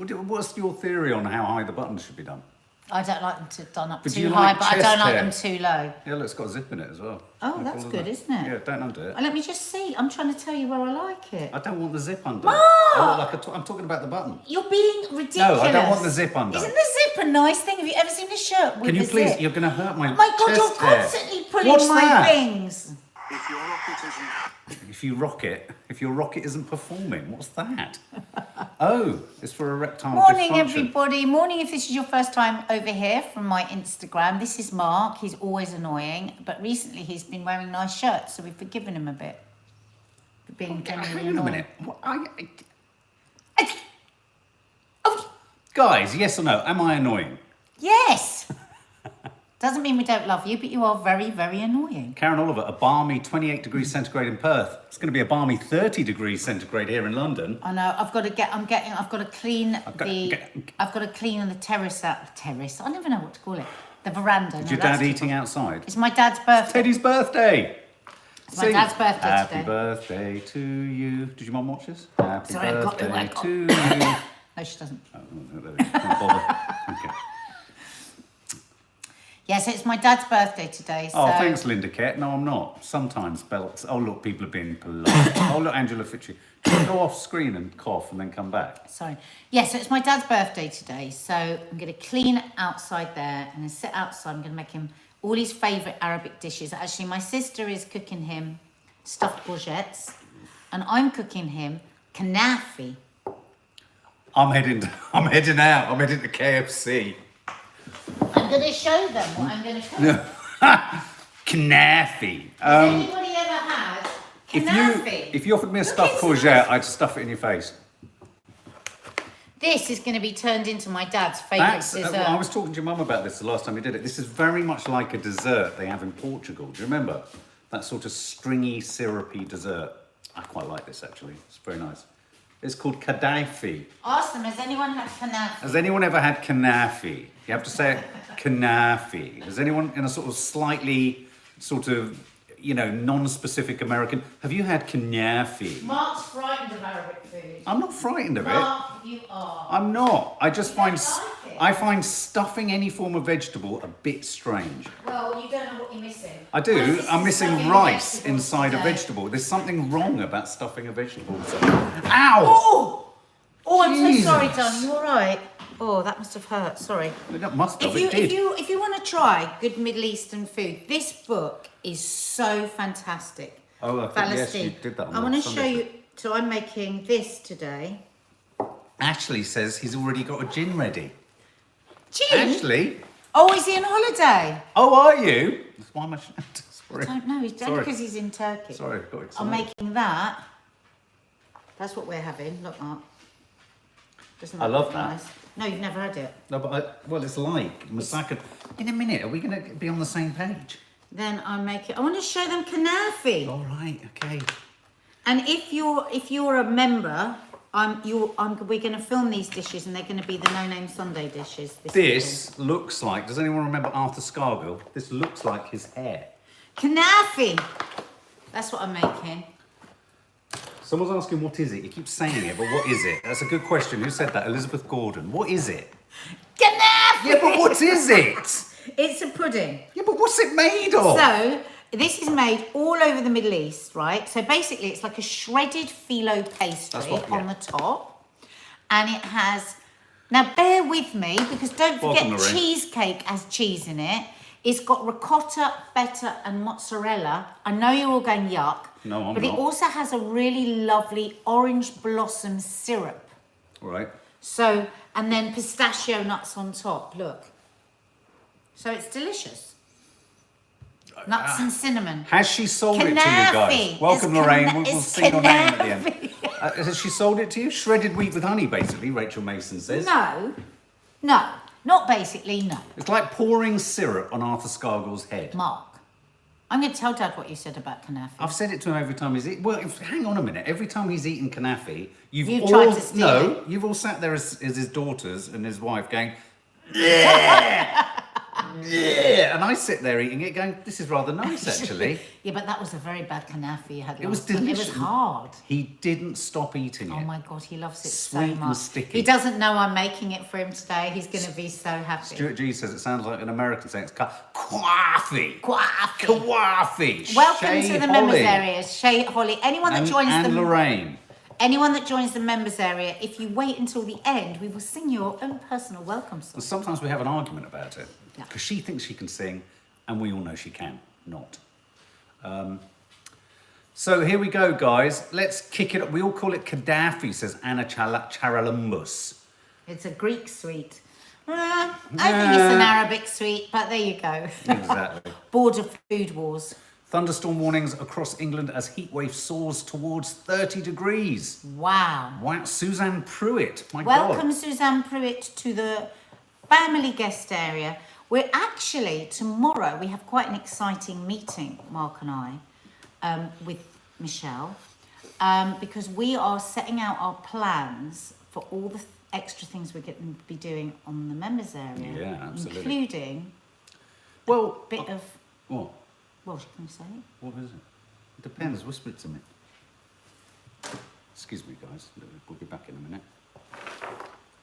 What's your theory on how high the buttons should be done? I don't like them done up But too high, like but I don't like hair? them too low. Yeah, look, it's got a zip in it as well. Oh, that's good, isn't it? Yeah, don't undo it. Let me just see. I'm trying to tell you where I like it. I don't want the zip under. Mark! I'm talking about the button. You're being ridiculous. No, I don't want the zip under. Isn't the zip a nice thing? Have you ever seen a shirt with Can you a please? zip? You're going to hurt my Oh my God, chest you're hair. constantly pulling What's my that? things. If your rocket isn't performing, what's that? Oh, it's for erectile Morning, dysfunction. everybody. Morning, if this is your first time over here from my Instagram. This is Mark. He's always annoying, but recently he's been wearing nice shirts, so we've forgiven him a bit for being generally Hang on a annoying. minute. Guys, yes or no? Am I annoying? Yes. Doesn't mean we don't love you, but you are very, very annoying. Karen Oliver, a balmy 28 degrees centigrade in Perth. It's going to be a balmy 30 degrees centigrade here in London. I know. I've got to clean I've got to clean the terrace out. The terrace. I never know what to call it. The veranda. Is your dad eating outside? It's my dad's birthday. Teddy's birthday. It's my dad's birthday Happy today. birthday to you. Did your mum watch this? Happy Sorry, I've got birthday to- to you. No, she doesn't. Oh, there we go. Can't bother. Okay. Yeah, so it's my dad's birthday today. So. Oh, thanks, Linda Kett. No, I'm not. Sometimes belts. Oh, look, people are being polite. Oh, look, Angela Fitchy. Go off screen and cough and then come back. Sorry. Yeah, so it's my dad's birthday today. So I'm going to clean outside there. I'm going to sit outside. I'm going to make him all his favourite Arabic dishes. Actually, my sister is cooking him stuffed courgettes. And I'm cooking him kanafi. I'm heading out. I'm heading to KFC. I'm going to show them what I'm going to cook. Knaffy. Has anybody ever had kanafi? If you offered me a stuffed courgette, I'd stuff it in your face. This is going to be turned into my dad's favourite dessert. I was talking to your mum about this the last time we did it. This is very much like a dessert they have in Portugal. Do you remember? That sort of stringy, syrupy dessert. I quite like this, actually. It's very nice. It's called kadafi. Ask them, has anyone had kanafi? Has anyone ever had kanafi? You have to say it, kanafi. Has anyone in a sort of slightly, non-specific American, have you had kanafi? Mark's frightened of Arabic food. I'm not frightened of it. Mark, you are. I'm not. I just find like it? I find stuffing any form of vegetable a bit strange. Well, you don't know what you're missing. I do. My sister's I'm missing stuffing rice vegetables inside a today. vegetable. There's something wrong about stuffing a vegetable. Ow! Oh! Oh, I'm Jesus. so sorry, darling. You all right? Oh, that must have hurt. Sorry. That must have. If It did. you want to try good Middle Eastern food, this book is so fantastic. Oh, I think, yes, you did that on I want to Sunday. show you. So I'm making this today. Ashley says he's already got a gin ready. Gin? Ashley? Oh, is he on holiday? Oh, are you? Why am I... Sorry. I don't know. It's only because he's in Turkey. Sorry, I got excited. I'm making that. That's what we're having. Look, Mark. Doesn't I that love look that. nice? No, you've never had it. No, but it's like Masaka. In a minute, are we going to be on the same page? Then I make it. I want to show them kanafi. All right, okay. And if you're a member, we're going to film these dishes, and they're going to be the No Name Sunday dishes. This looks like. Does anyone remember Arthur Scargill? This looks like his hair. Kanafi. That's what I'm making. Someone's asking, what is it? You keep saying it, but what is it? That's a good question. Who said that? Elizabeth Gordon. What is it? Kanafi. Yeah, but what is it? It's a pudding. Yeah, but what's it made of? So this is made all over the Middle East, right? So basically, it's like a shredded phyllo pastry on the top, and it has. Now, bear with me because don't forget Welcome, Lorraine. cheesecake has cheese in it. It's got ricotta, feta, and mozzarella. I know you're all going yuck. No, I'm but not. it also has a really lovely orange blossom syrup. All right. So, and then pistachio nuts on top. Look. So it's delicious. Nuts and cinnamon. Has she sold it to you Kanafi. guys? Welcome, It's Lorraine. kana- We'll it's see your name at the end. kanafi. Has she sold it to you? Shredded wheat with honey, basically, Rachel Mason says. No, not basically, no. It's like pouring syrup on Arthur Scargill's head. Mark, I'm going to tell Dad what you said about kanafi. I've said it to him every time he's eaten. Well, hang on a minute. Every time he's eaten kanafi, You've tried to steal it. you've all sat there as his daughters and his wife going, yeah. yeah, and I sit there eating it going, this is rather nice actually. Yeah, but that was a very bad kanafi you had last It was time. delicious. It was hard. He didn't stop eating it. Oh my God, he loves it Sweet so and much. sticky. He doesn't know I'm making it for him today. He's going to be so happy. Stuart G says it sounds like an American saying it's coffee. Coffee. Coffee. Welcome Shay to the members Holly. area. Shay, Holly, anyone that And, joins and the Lorraine. anyone that joins the members area, if you wait until the end, we will sing your own personal welcome song. And sometimes we have an argument about it. Yeah. Because she thinks she can sing, and we all know she can not. So here we go, guys. Let's kick it up. We all call it Gaddafi, says Anna Charalumbus. It's a Greek sweet. I think it's an Arabic sweet, but there you go. Exactly. Board of food wars. Thunderstorm warnings across England as heatwave soars towards 30 degrees. Wow. Wow, Suzanne Pruitt, my Welcome, God. Suzanne Pruitt, to the family guest area. We're actually, tomorrow, we have quite an exciting meeting, Mark and I, with Michelle, because we are setting out our plans for all the extra things we're going to be doing on the members area. Yeah, absolutely. Including Well, a bit of, what? well, can you say it? What is it? It depends. Whisper it to me. Excuse me, guys. We'll be back in a minute.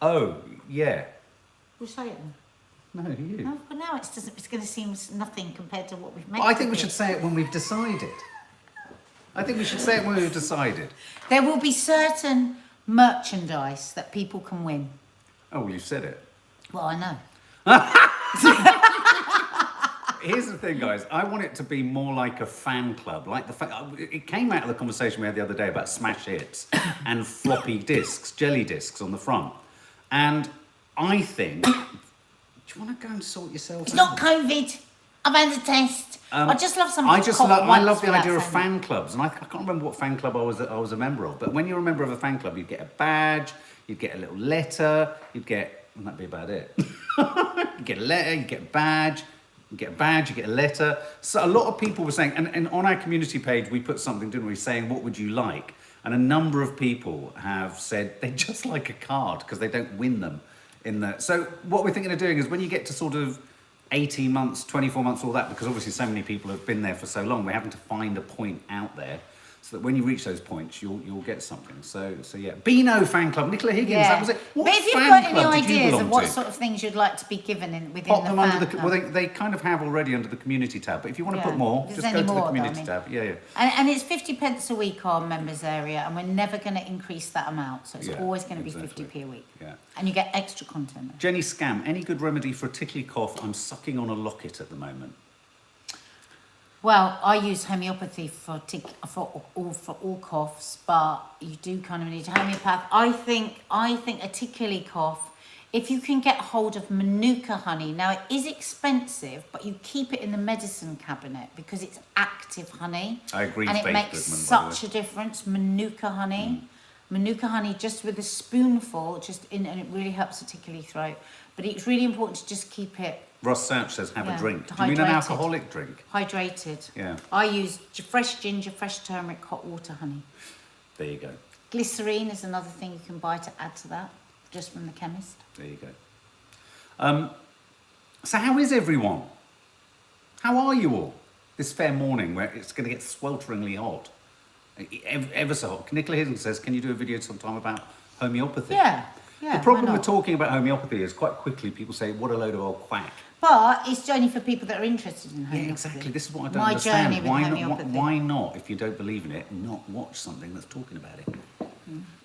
Oh, yeah. We'll say it then. No, you. No, but now it's going to seem nothing compared to what we've made. Well, I think we should say it when we've decided. I think we should say it when we've decided. There will be certain merchandise that people can win. Oh, well, you said it. Well, I know. Here's the thing, guys. I want it to be more like a fan club. Like it came out of the conversation we had the other day about smash hits and floppy discs, jelly discs on the front. And I think, do you want to go and sort yourself It's out? not COVID. I've had a test. I just love something. I love the idea of fan clubs, and I can't remember what fan club I was a member of. But when you're a member of a fan club, you get a badge, you'd get a little letter, you'd get, and that'd be about it. You get a letter, you get a badge. You get a badge, you get a letter. So a lot of people were saying, and on our community page, we put something, didn't we, saying, what would you like? And a number of people have said they just like a card because they don't win them in the. So what we're thinking of doing is when you get to sort of 18 months, 24 months, all that, because obviously so many people have been there for so long, we're having to find a point out there so that when you reach those points, you'll get something. So yeah. Beano fan club, Nicola Higgins, Yeah. that was it. What But if you've fan got any club did you ideas belong of what to? sort of things you'd like to be given within Pop the them fan under the. club. Well, they kind of have already under the community tab. But if you want to Yeah. put more, If just there's go any to the more, community though, I tab. Yeah. And it's 50 pence a week our members area, and we're never going to increase that amount. So it's Yeah, always going to be exactly. 50p a week. Yeah. And you get extra content. Jenny Scam, any good remedy for a tickly cough? I'm sucking on a locket at the moment. Well, I use homeopathy for all coughs, but you do kind of need a homeopath. I think a tickly cough, if you can get hold of Manuka honey. Now it is expensive, but you keep it in the medicine cabinet because it's active honey. I agree, and it Faith makes Goodman, by the way. such a difference. Manuka honey, Manuka honey, just with a spoonful, and it really helps a tickly throat. But it's really important to just keep it Ross Souch says, have a Yeah, drink. Do you mean an hydrated. alcoholic drink? hydrated. Yeah. I use fresh ginger, fresh turmeric, hot water, honey. There you go. Glycerine is another thing you can buy to add to that, just from the chemist. There you go. So how is everyone? How are you all? This fair morning where it's going to get swelteringly hot. Ever so hot. Nicola Higgins says, can you do a video sometime about homeopathy? Yeah. The problem why with not? talking about homeopathy is quite quickly people say, what a load of old quack. But it's only for people that are interested in homeopathy. Yeah, exactly. This is what I don't My understand. journey with homeopathy. Why not, if you don't believe in it, not watch something that's talking about it?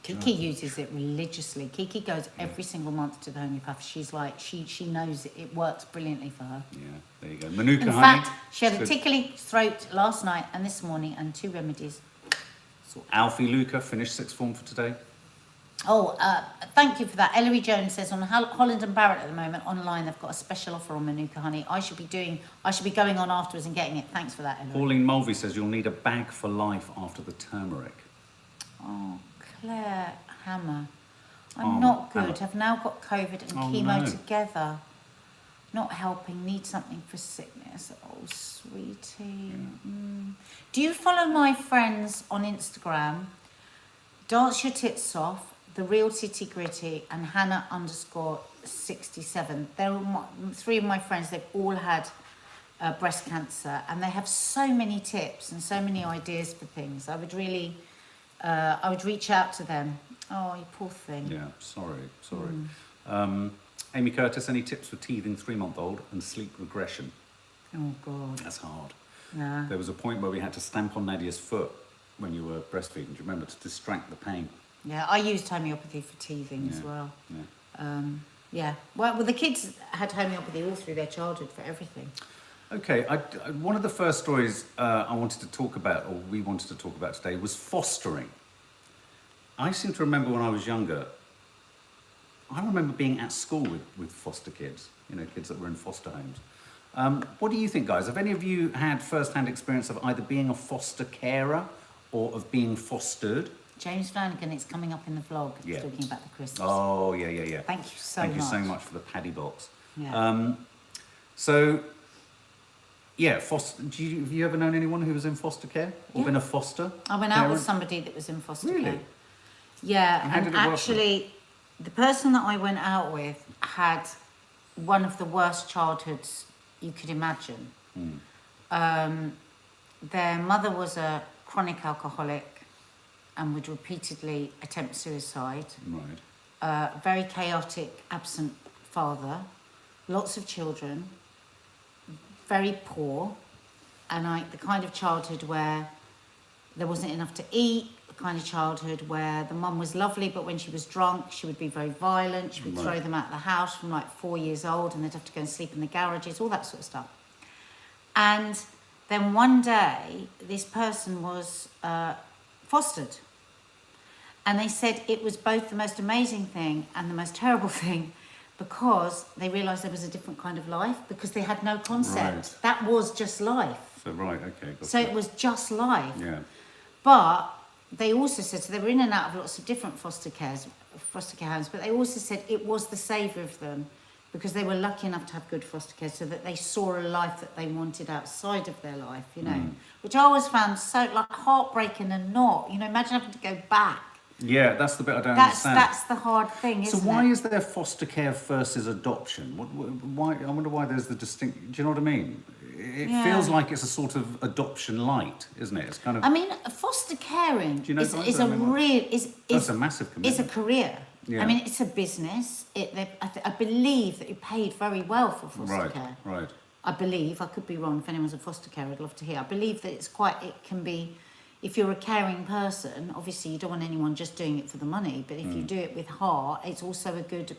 Kiki uses it religiously. Kiki goes every single month to the homeopath. She's like, she knows it works brilliantly for her. Yeah, there you go. Manuka In honey. fact, she had a Good. tickly throat last night and this morning, and 2 remedies. Alfie Luca finished sixth form for today. Oh, thank you for that. Ellery Jones says on Holland and Barrett at the moment online they've got a special offer on Manuka honey. I should be going on afterwards and getting it. Thanks for that, Ellery. Pauline Mulvey says you'll need a bag for life after the turmeric. Oh, Claire Hammer. Oh, I'm not good. Hammer. I've now got COVID and Oh, chemo no. together. Not helping. Need something for sickness. Oh, sweetie. Do you follow my friends on Instagram? Dance Your Tits Off, The Real Titty Gritty, and Hannah _ 67. Three of my friends, they've all had breast cancer, and they have so many tips and so many ideas for things. I would really, I would reach out to them. Oh, you poor thing. Yeah, sorry. Amy Curtis, any tips for teething 3-month-old and sleep regression? Oh, God. That's hard. Yeah. There was a point where we had to stamp on Nadia's foot when you were breastfeeding. Do you remember, to distract the pain? Yeah, I used homeopathy for teething as well. Yeah. Well, the kids had homeopathy all through their childhood for everything. Okay, one of the first stories I wanted to talk about, or we wanted to talk about today, was fostering. I seem to remember when I was younger, I remember being at school with foster kids, you know, kids that were in foster homes. What do you think, guys? Have any of you had first-hand experience of either being a foster carer or of being fostered? James Flanagan, it's coming up in the vlog, Yeah. talking about the crisps. Oh, yeah. Thank you so much. Thank you so much for the paddy box. Yeah. Have you ever known anyone who was in foster care or been a foster? I went out with parent? somebody that was in foster Really? care. Yeah, And how did and it work actually, the person that I went out with had one of the worst childhoods you could imagine. Their mother was a chronic alcoholic and would repeatedly attempt suicide. Right. Very chaotic, absent father, lots of children, very poor, and the kind of childhood where there wasn't enough to eat, the kind of childhood where the mum was lovely, but when she was drunk, she would be very violent. She would throw them out of the house from like 4 years old, and they'd have to go and sleep in the garages, all that sort of stuff. And then one day, this person was fostered. And they said it was both the most amazing thing and the most terrible thing, because they realised there was a different kind of life, because they had no concept. Right. That was just life. So, right, okay. So it was just life. Yeah. But they also said, so they were in and out of lots of different foster care homes, but they also said it was the saviour of them, because they were lucky enough to have good foster care, so that they saw a life that they wanted outside of their life, you know, which I always found so like heartbreaking and not, you know, imagine having to go back. Yeah, that's the bit I don't understand. That's the hard thing, isn't it? So why is there foster care versus adoption? Why? I wonder why there's the distinct. Do you know what I mean? It feels like it's a sort of adoption light, isn't it? It's kind of. I mean, foster caring Do you know is what I a mean? real That's a massive commitment. It's a career. Yeah. I mean, it's a business. I believe that you're paid very well for foster care. Right. I believe, I could be wrong. If anyone's a foster carer, I'd love to hear. I believe that it can be, if you're a caring person, obviously you don't want anyone just doing it for the money, but if you do it with heart, it's also a good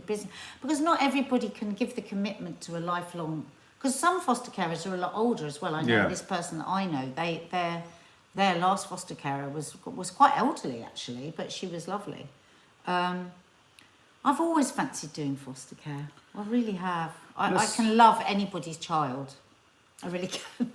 business. Because not everybody can give the commitment to a lifelong, because some foster carers are a lot older as well. I know this person that I know, their last foster carer was quite elderly actually, but she was lovely. I've always fancied doing foster care. I really have. I can love anybody's child. I really can.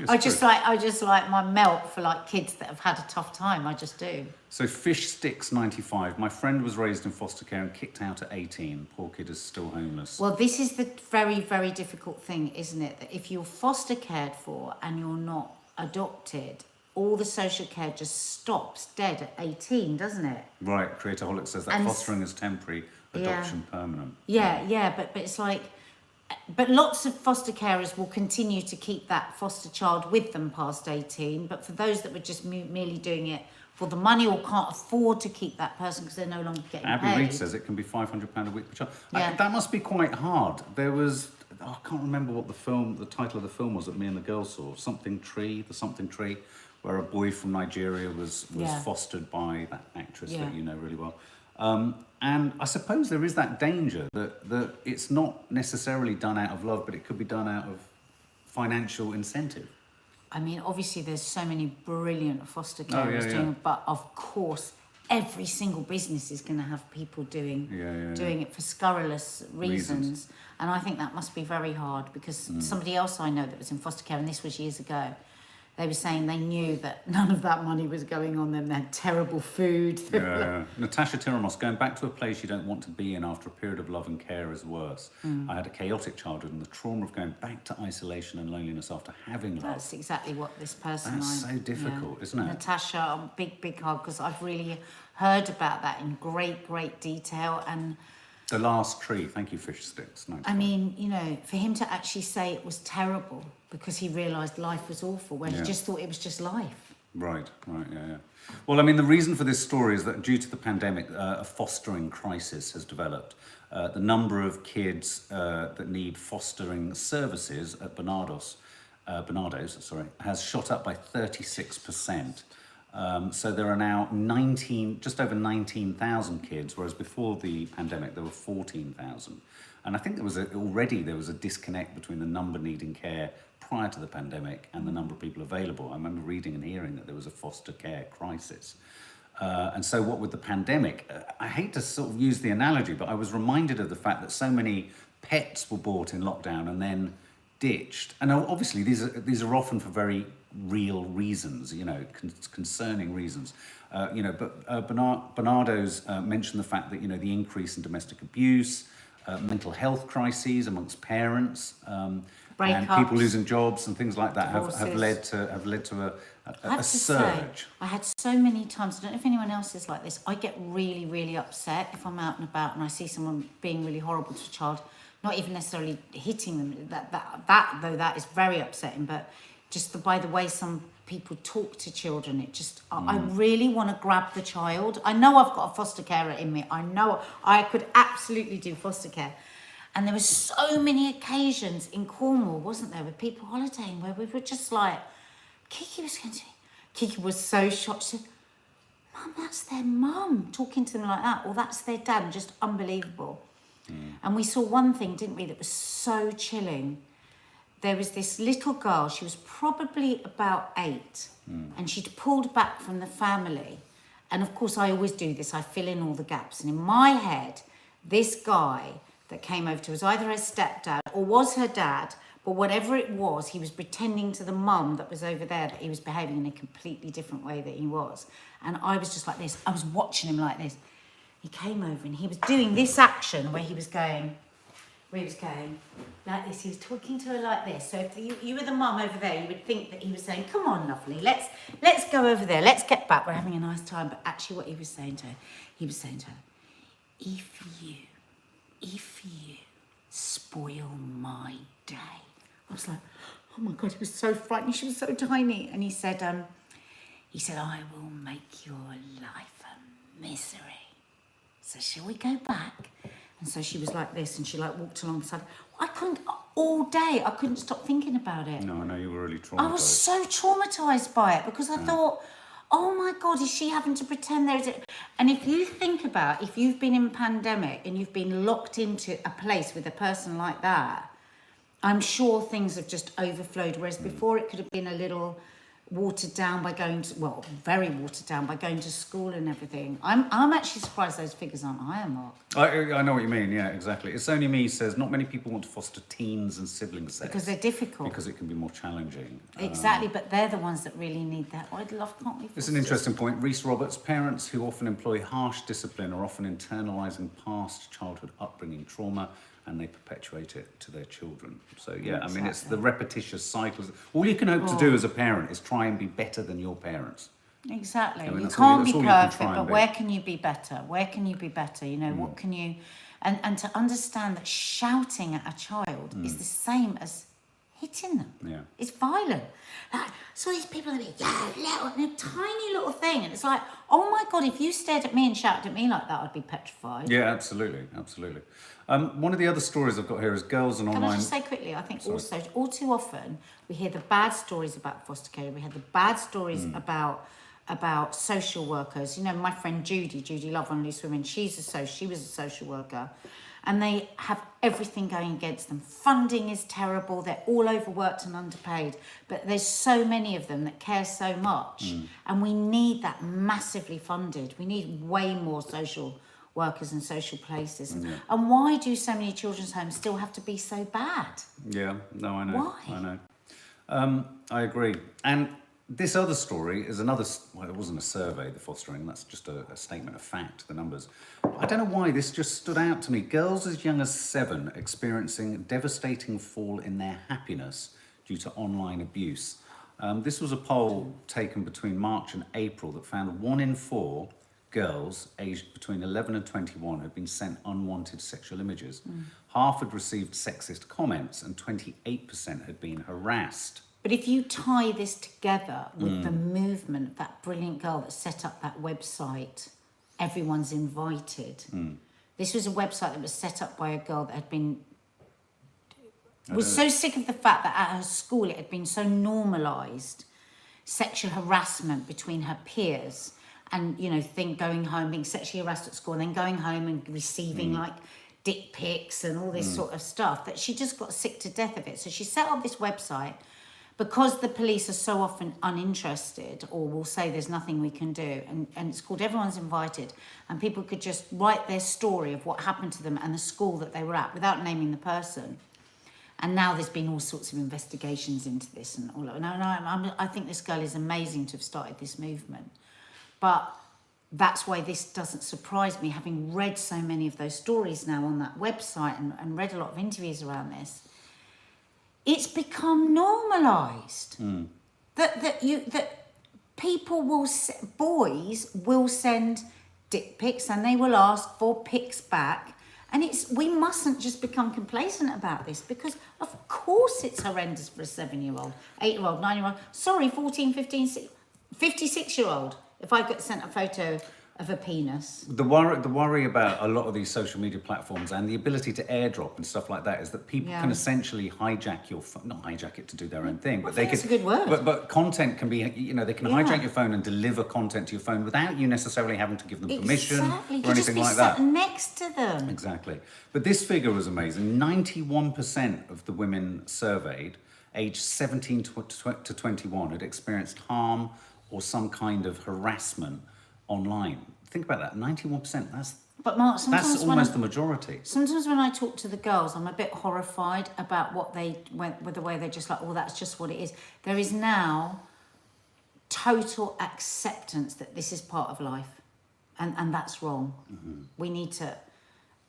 I just like my melt for like kids that have had a tough time. I just do. So Fish Sticks 95. My friend was raised in foster care and kicked out at 18. Poor kid is still homeless. Well, this is the very, very difficult thing, isn't it? That if you're foster cared for and you're not adopted, all the social care just stops dead at 18, doesn't it? Right. Creatorholic says that fostering is temporary, adoption permanent. Yeah, but it's like, but lots of foster carers will continue to keep that foster child with them past 18. But for those that were just merely doing it for the money or can't afford to keep that person because they're no longer getting Abby paid. Reid says it can be £500 a week per child. Yeah. That must be quite hard. There was, I can't remember what the title of the film was that me and the girls saw. The Something Tree, where a boy from Nigeria was fostered by that actress that you know really well. And I suppose there is that danger that it's not necessarily done out of love, but it could be done out of financial incentive. I mean, obviously there's so many brilliant foster carers doing it, but of course every single business is going to have people doing it for scurrilous reasons. And I think that must be very hard, because somebody else I know that was in foster care, and this was years ago, they were saying they knew that none of that money was going on them. They had terrible food. Natasha Tiramos, going back to a place you don't want to be in after a period of love and care is worse. I had a chaotic childhood, and the trauma of going back to isolation and loneliness after having love. That's exactly what this person... That's so difficult, isn't it? Natasha, big hug, because I've really heard about that in great detail. And The last tree. Thank you, Fish Sticks. Nice. I mean, you know, for him to actually say it was terrible because he realised life was awful when he just thought it was just life. Right, yeah. Well, I mean, the reason for this story is that due to the pandemic, a fostering crisis has developed. The number of kids that need fostering services at Bernardo's, has shot up by 36%. So there are now just over 19,000 kids, whereas before the pandemic there were 14,000. And I think there was a disconnect between the number needing care prior to the pandemic and the number of people available. I remember reading and hearing that there was a foster care crisis. And so what with the pandemic, I hate to sort of use the analogy, but I was reminded of the fact that so many pets were bought in lockdown and then ditched. And obviously these are often for very real reasons, you know, concerning reasons. But Bernardo's mentioned the fact that, you know, the increase in domestic abuse, mental health crises amongst parents, and people losing jobs and things like that have led to a surge. I had so many times, I don't know if anyone else is like this, I get really, really upset if I'm out and about and I see someone being really horrible to a child, not even necessarily hitting them, that is very upsetting, but just by the way some people talk to children, it just, I really want to grab the child. I know I've got a foster carer in me. I know I could absolutely do foster care. And there were so many occasions in Cornwall, wasn't there, with people holidaying where we were just like, Kiki was so shocked. She said, Mum, that's their mum, talking to them like that, or that's their dad, just unbelievable. And we saw one thing, didn't we, that was so chilling. There was this little girl, she was probably about 8, and she'd pulled back from the family. And of course, I always do this, I fill in all the gaps. And in my head, this guy that came over to was either her stepdad or was her dad, but whatever it was, he was pretending to the mum that was over there that he was behaving in a completely different way that he was. And I was just like this, I was watching him like this. He came over and he was doing this action where he was going like this. He was talking to her like this. So if you were the mum over there, you would think that he was saying, come on, lovely, let's go over there, let's get back, we're having a nice time. But actually what he was saying to her, if you spoil my day. I was like, oh my God, he was so frightened, she was so tiny. And he said, I will make your life a misery. So shall we go back? And so she was like this, and she like walked alongside. I couldn't, all day, I couldn't stop thinking about it. No, I know you were really traumatised. I was so traumatised by it because I thought, oh my God, is she having to pretend there is a... And if you think about, if you've been in pandemic and you've been locked into a place with a person like that, I'm sure things have just overflowed. Whereas before it could have been a little watered down by going to, well, very watered down by going to school and everything. I'm actually surprised those figures aren't higher, Mark. I know what you mean, yeah, exactly. It's Only Me says not many people want to foster teens and sibling sex. Because they're difficult. Because it can be more challenging. Exactly, but they're the ones that really need that. I'd love, can't we? It's an interesting point. Reese Roberts, parents who often employ harsh discipline are often internalising past childhood upbringing trauma, and they perpetuate it to their children. So yeah, exactly. I mean, it's the repetitious cycles. All you can hope to do as a parent is try and be better than your parents. Exactly. I mean, you can't be perfect, but be. Where can you be better? Where can you be better? You know, what can you... And to understand that shouting at a child is the same as hitting them. Yeah. It's violent. Like, so these people are like, a tiny little thing. And it's like, oh my God, if you stared at me and shouted at me like that, I'd be petrified. Yeah, absolutely. One of the other stories I've got here is girls and online... Can I just say quickly, I think also, all too often, we hear the bad stories about foster care. We hear the bad stories about social workers. You know, my friend Judy Love on Loose Women, she was a social worker. And they have everything going against them. Funding is terrible. They're all overworked and underpaid. But there's so many of them that care so much. And we need that massively funded. We need way more social workers and social places. And why do so many children's homes still have to be so bad? Yeah, no, I know. Why? I know. I agree. And this other story is another, well, it wasn't a survey, the fostering, that's just a statement of fact, the numbers. I don't know why, this just stood out to me. Girls as young as 7 experiencing devastating fall in their happiness due to online abuse. This was a poll taken between March and April that found 1 in 4 girls aged between 11 and 21 had been sent unwanted sexual images. Half had received sexist comments and 28% had been harassed. But if you tie this together with the movement of that brilliant girl that set up that website, Everyone's Invited. This was a website that was set up by a girl that was so sick of the fact that at her school it had been so normalised, sexual harassment between her peers, and going home being sexually harassed at school and then going home and receiving like dick pics and all this sort of stuff, that she just got sick to death of it. So she set up this website. Because the police are so often uninterested or will say there's nothing we can do, and it's called Everyone's Invited, and people could just write their story of what happened to them and the school that they were at without naming the person. And now there's been all sorts of investigations into this and all. And I think this girl is amazing to have started this movement. But that's why this doesn't surprise me, having read so many of those stories now on that website and read a lot of interviews around this. It's become normalised that boys will send dick pics and they will ask for pics back, and we mustn't just become complacent about this, because of course it's horrendous for a 7-year-old, 8-year-old, 9-year-old, 14, 15, 56-year-old if I get sent a photo of a penis. The worry about a lot of these social media platforms and the ability to airdrop and stuff like that is that people can essentially hijack your phone, not hijack it to do their own thing, but they can. That's a good word. But content can be, they can hijack your phone and deliver content to your phone without you necessarily having to give them permission or anything like that. Sat next to them. Exactly. But this figure was amazing. 91% of the women surveyed, aged 17 to 21, had experienced harm or some kind of harassment online. Think about that, 91%. But Mark, that's almost the majority. Sometimes when I talk to the girls, I'm a bit horrified about with the way they're just like, oh, that's just what it is. There is now total acceptance that this is part of life, and that's wrong. We need to,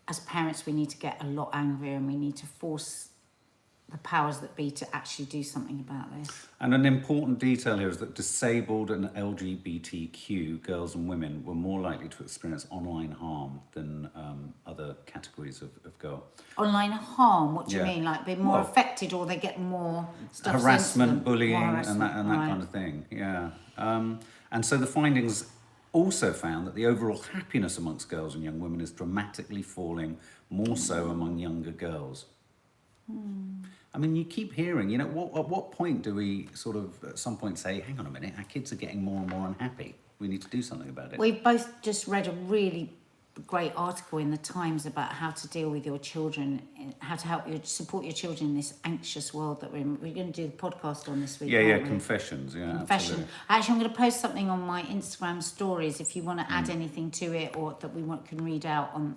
as parents, we need to get a lot angrier, and we need to force the powers that be to actually do something about this. And an important detail here is that disabled and LGBTQ girls and women were more likely to experience online harm than other categories of girl. Online harm? What do you mean? Like be more affected, or they get more stuff? Harassment, bullying, and that kind of thing. Yeah. And so the findings also found that the overall happiness amongst girls and young women is dramatically falling, more so among younger girls. I mean, you keep hearing, at what point do we sort of at some point say, hang on a minute, our kids are getting more and more unhappy. We need to do something about it. We've both just read a really great article in the Times about how to deal with your children, how to help support your children in this anxious world that we're in. We're going to do the podcast on this week. Confessions. Yeah, Confession. absolutely. Actually, I'm going to post something on my Instagram stories if you want to add anything to it, or that we can read out on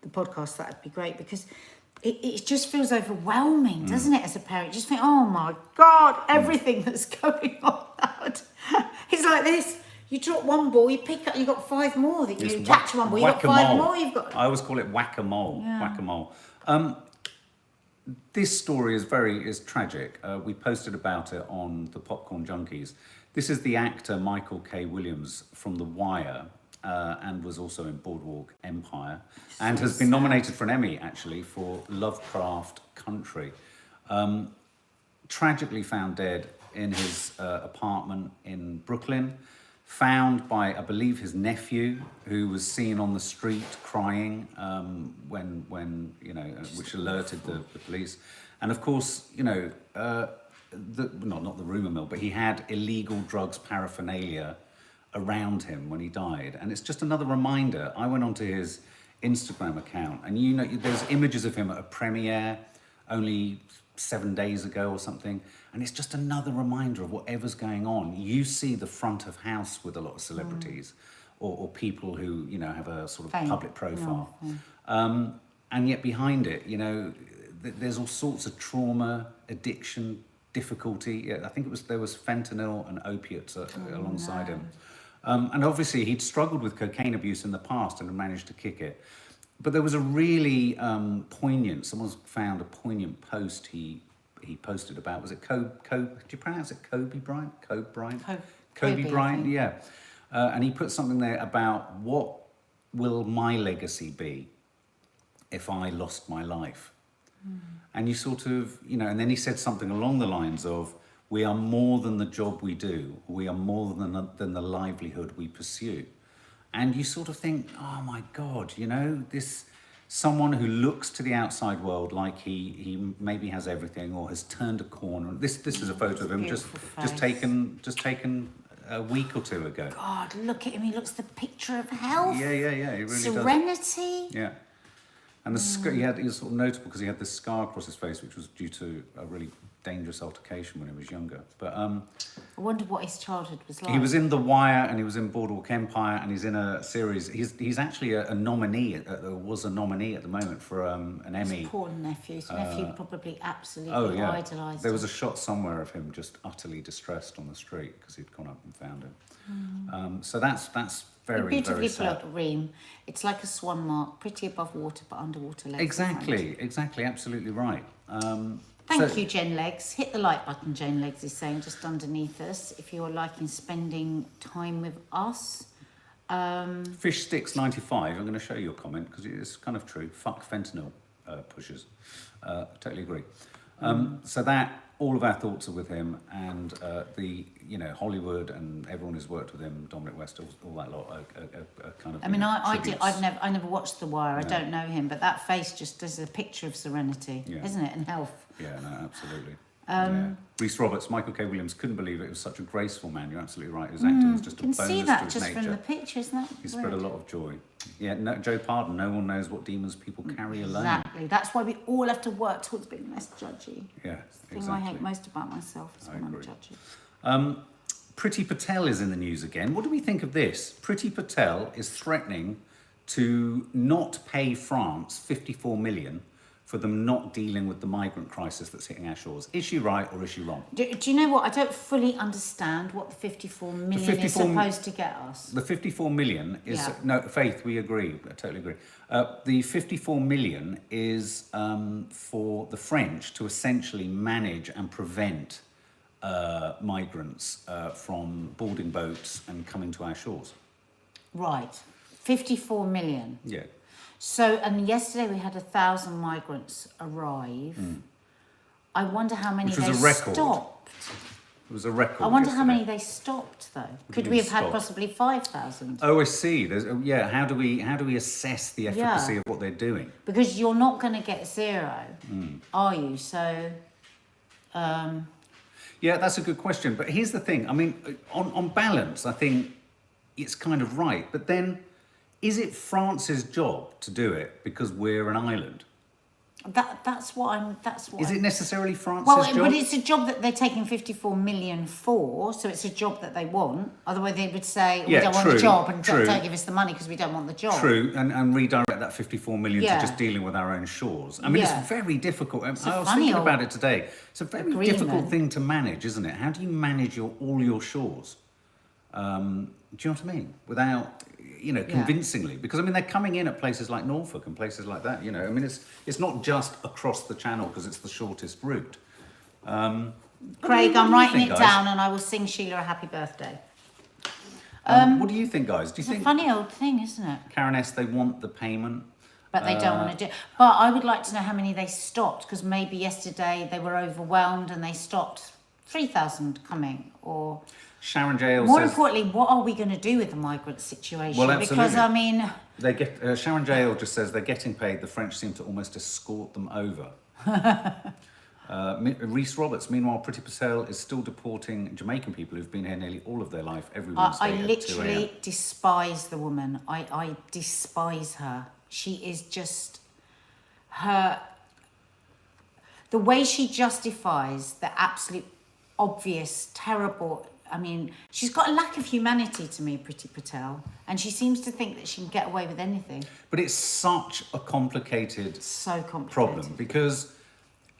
the podcast. That'd be great, because it just feels overwhelming, doesn't it, as a parent? You just think, oh my God, everything that's going on. It's like this. You drop one ball, you pick up, you've got 5 more that you catch one ball, you've got 5 more you've got. I always call it whack-a-mole. Yeah. Whack-a-mole. This story is tragic. We posted about it on the Popcorn Junkies. This is the actor Michael K. Williams from The Wire. And was also in Boardwalk Empire, and has been nominated for an Emmy, actually, for Lovecraft Country. Tragically found dead in his apartment in Brooklyn, found by, I believe, his nephew, who was seen on the street crying which alerted the police. And of course, not the rumour mill, but he had illegal drugs paraphernalia around him when he died. And it's just another reminder. I went onto his Instagram account, and there's images of him at a premiere only 7 days ago or something, and it's just another reminder of whatever's going on. You see the front of house with a lot of celebrities or people who have a sort of public profile, and yet behind it there's all sorts of trauma, addiction, difficulty. I think there was fentanyl and opiates alongside him. And obviously he'd struggled with cocaine abuse in the past and had managed to kick it. But there was a really someone's found a poignant post he posted about, was it do you pronounce it Kobe Bryant? Kobe Bryant? Kobe Bryant, yeah. And he put something there about what will my legacy be if I lost my life. And you sort of, and then he said something along the lines of, we are more than the job we do. We are more than the livelihood we pursue. And you sort of think, oh my God, this someone who looks to the outside world like he maybe has everything or has turned a corner. This is a photo of him just taken a week or two ago. God, look at him. He looks the picture of health. Yeah. He really does. Serenity. Yeah. And he was sort of notable because he had this scar across his face, which was due to a really dangerous altercation when he was younger. But I wonder what his childhood was like. he was in The Wire and he was in Boardwalk Empire and he's in a series. He's actually a nominee. Was a nominee at the moment for an Emmy. His poor nephew. His nephew probably absolutely idolised There him. was a shot somewhere of him just utterly distressed on the street because he'd gone up and found him. So that's very, beautifully very sad. put, Reem. It's like a swan mark, pretty above water, but underwater legs. Exactly, absolutely right. Thank you, Jen Legs. Hit the like button, Jen Legs is saying just underneath us, if you're liking spending time with us. Fish Sticks 95, I'm going to show you a comment because it's kind of true. Fuck fentanyl pushers. Totally agree. So that, all of our thoughts are with him and Hollywood and everyone who's worked with him, Dominic West, all that lot are kind of. I mean, tributes. I never watched The Wire. I don't know him, but that face just is a picture of serenity, isn't it, and health. Yeah, no, absolutely. Rhys Roberts, Michael K. Williams couldn't believe it. He was such a graceful man. You're absolutely right. His acting was just a You can bonus see to that his just nature. from the picture, isn't that? He spread a lot of joy. Yeah, Joe Pardon. No one knows what demons people carry alone. Exactly. That's why we all have to work towards being less judgy. Yeah, The thing I hate most about myself is when I'm agree. judgy. Priti Patel is in the news again. What do we think of this? Priti Patel is threatening to not pay France 54 million for them not dealing with the migrant crisis that's hitting our shores. Is she right or is she wrong? Do you know what? I don't fully understand what the 54 million is supposed to get us. The 54 million is... Yeah. No, Faith, we agree. I totally agree. The 54 million is for the French to essentially manage and prevent migrants from boarding boats and coming to our shores. Right. 54 million. Yeah. So, and yesterday we had 1,000 migrants arrive. I wonder how many Which was they a record. stopped. It was a record. I wonder how yesterday. many they stopped, though. do Could you we mean have had stopped? possibly 5,000? Oh, I see. How do we assess the efficacy of what they're doing? Because you're not going to get zero, are you? So, Yeah, that's a good question. But here's the thing. I mean, on balance, I think it's kind of right. But then, is it France's job to do it because we're an island? that's what. Is it necessarily France's Well, job? but it's a job that they're taking 54 million for, so it's a job that they want. Otherwise, they would say, we don't want the job and don't give us the money because we don't want the job. True, and redirect that 54 million Yeah. to just dealing with our own shores. I mean, Yeah. it's very difficult. I was funny thinking old about it today. It's a very agreement. difficult thing to manage, isn't it? How do you manage all your shores? Do you know what I mean? Without, convincingly. Because, I mean, they're coming in at places like Norfolk and places like that, I mean, it's not just across the channel because it's the shortest route. Craig, what I'm do you writing think, it guys? down and I will sing Sheila a happy birthday. What do you think, guys? Do you It's a think, funny old thing, isn't it? Karen S., they want the payment? But they don't want to do. But I would like to know how many they stopped, because maybe yesterday they were overwhelmed and they stopped 3,000 coming. Or Sharon Jale more says... importantly, what are we going to do with the migrant situation? Well, Because absolutely. I mean, They get Sharon Jale just says they're getting paid. The French seem to almost escort them over. Rhys Roberts, meanwhile, Priti Patel is still deporting Jamaican people who've been here nearly all of their life. Every Wednesday I at 2 literally a.m. despise the woman. I despise her. She is just her. The way she justifies the absolute obvious, terrible. I mean, she's got a lack of humanity to me, Priti Patel, and she seems to think that she can get away with anything. But it's such a complicated So complicated. problem because,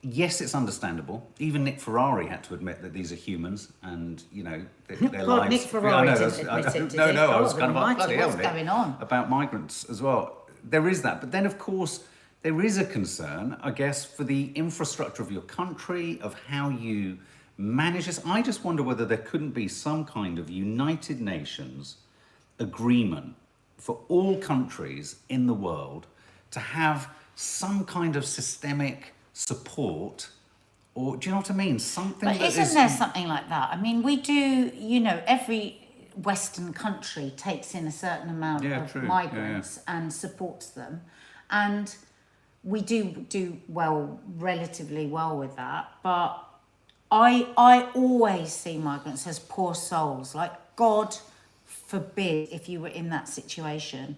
yes, it's understandable. Even Nick Ferrari had to admit that these are humans and, their God, lives... Nick Ferrari didn't admit it, did he? I was God kind of like, almighty, bloody hell, what's Nick, going on? about migrants as well. There is that. But then, of course, there is a concern, I guess, for the infrastructure of your country, of how you manage this. I just wonder whether there couldn't be some kind of United Nations agreement for all countries in the world to have some kind of systemic support, or do you know what I mean? Something But that isn't is there something like that? I mean, we do, you know, every Western country takes in a certain amount of true. migrants and supports them. And we do well, relatively well with that. But I always see migrants as poor souls. Like, God forbid if you were in that situation.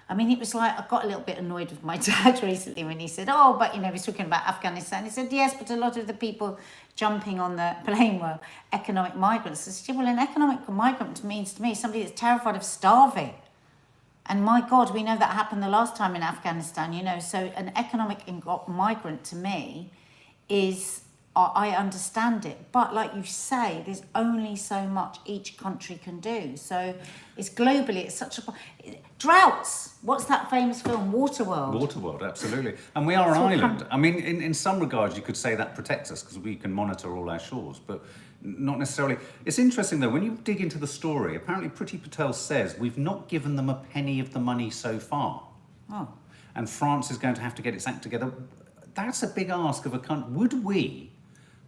I mean, it was like, I got a little bit annoyed with my dad recently when he said, oh, but, you know, he was talking about Afghanistan. He said, yes, but a lot of the people jumping on the plane were economic migrants. I said, well, an economic migrant means to me somebody that's terrified of starving. And my God, we know that happened the last time in Afghanistan, you know. So an economic migrant to me is, I understand it. But like you say, there's only so much each country can do. So it's globally, it's such a... Droughts. What's that famous film, Waterworld? Waterworld, absolutely. And we are an island. I mean, in some regards, you could say that protects us because we can monitor all our shores, but not necessarily. It's interesting, though, when you dig into the story, apparently Priti Patel says we've not given them a penny of the money so far. Oh. And France is going to have to get its act together. That's a big ask of a country. Would we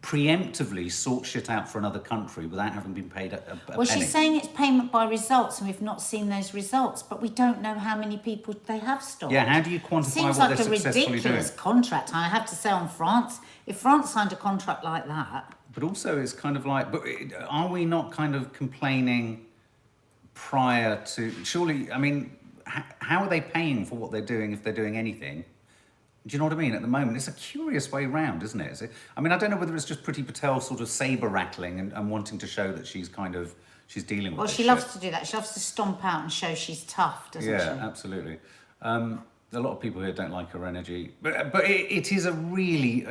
preemptively sort shit out for another country without having been paid a Well, penny? she's saying it's payment by results, and we've not seen those results, but we don't know how many people they have stopped. Yeah, how do you quantify Seems what like they're a successfully ridiculous doing? contract. I have to say, on France, if France signed a contract like that, But also, it's kind of like, are we not kind of complaining prior to? Surely, I mean, how are they paying for what they're doing if they're doing anything? Do you know what I mean? At the moment, it's a curious way round, isn't it? I mean, I don't know whether it's just Priti Patel sort of saber rattling and wanting to show that she's dealing with. well, this she shit. loves to do that. She loves to stomp out and show she's tough, doesn't she? Yeah, absolutely. A lot of people here don't like her energy, but it is a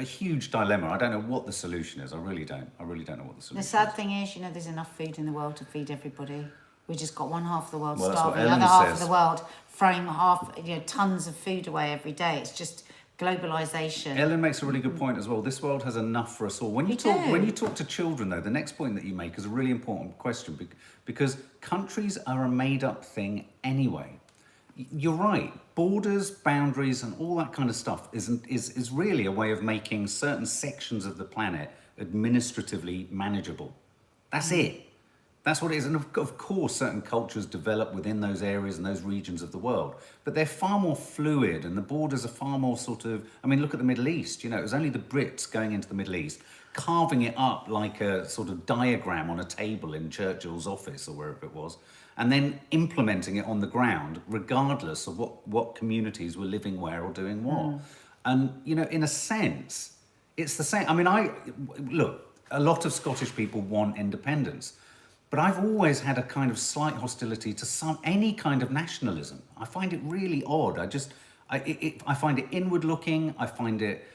huge dilemma. I don't know what the solution is. I really don't know what the solution The is. sad thing is, you know, there's enough food in the world to feed everybody. We just got one half of the world Well, that's what starving, the other Ellen half of says. the world throwing tons of food away every day. It's just globalization. Ellen makes a really good point as well. This world has enough for us all. When you talk to children, though, the next point that you make is a really important question because countries are a made-up thing anyway. You're right. Borders, boundaries, and all that kind of stuff is really a way of making certain sections of the planet administratively manageable. That's it. That's what it is. And of course, certain cultures develop within those areas and those regions of the world. But they're far more fluid and the borders are far more sort of... I mean, look at the Middle East. You know, it was only the Brits going into the Middle East, carving it up like a sort of diagram on a table in Churchill's office or wherever it was, and then implementing it on the ground, regardless of what communities were living where or doing what. And, you know, in a sense, it's the same. I mean, look, a lot of Scottish people want independence. But I've always had a kind of slight hostility to any kind of nationalism. I find it really odd. I find it inward looking. I find it,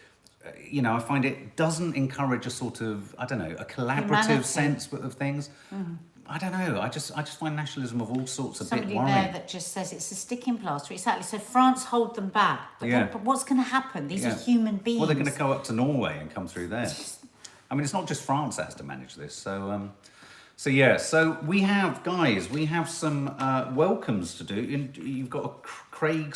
I find it doesn't encourage a sort of, I don't know, a collaborative Humanity. sense of things. I don't know. I just find nationalism of all sorts a bit Somebody worrying. there that just says it's a sticking plaster. Exactly. So France hold them back. But, Yeah. but what's going to happen? These are Yeah. human beings. Well, they're going to go up to Norway and come through there. I mean, it's not just France that has to manage this. So we have some welcomes to do. You've got Craig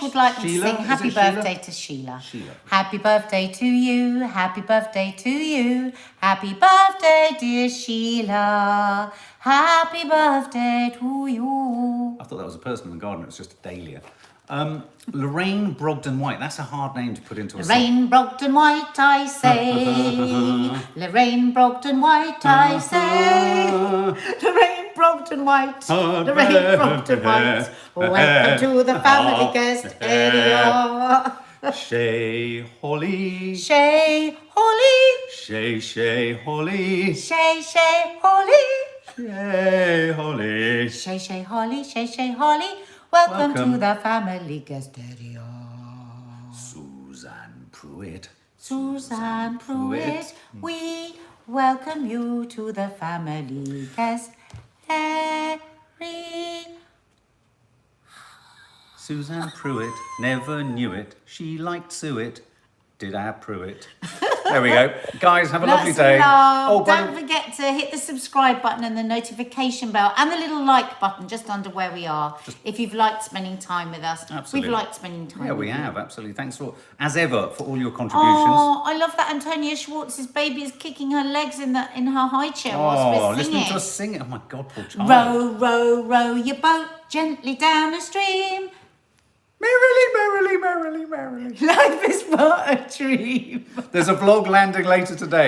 would like me to Sheila? sing Is happy it Sheila? birthday to Sheila. Sheila. Happy birthday to you. Happy birthday to you. Happy birthday, dear Sheila. Happy birthday to you. I thought that was a person in the garden. It was just a dahlia. Lorraine Brogden-White. That's a hard name to put into a song. Lorraine Brogden White, I say. Lorraine Brogden White, I say. Lorraine Brogden White. Lorraine Brogden White. Welcome to the family guest area. Shay Holly. Shay Holly. Shay Holly. Shay Holly. Shay Holly. Shay Holly. Shay Holly. Welcome Welcome. to the family guest area. Suzanne Pruitt. Suzanne Pruitt, we welcome you to the family guest area. Suzanne Pruitt never knew it. She liked suet. Did our Pruitt. There we go. Guys, have a lovely Lots day. of love. Oh, by Don't forget to hit the subscribe button and the notification bell and the little like button just under where we are. If you've liked spending time with us. Absolutely. We've liked spending time Yeah, with we you. have, absolutely. Thanks for, as ever, for all your contributions. Oh, I love that Antonia Schwartz's baby is kicking her legs in her high chair whilst we're singing. Listening to us sing it. Oh my God, poor child. Row, row, row your boat gently down a stream. Merrily, merrily, merrily, merrily. Life is but a dream. There's a vlog landing later today.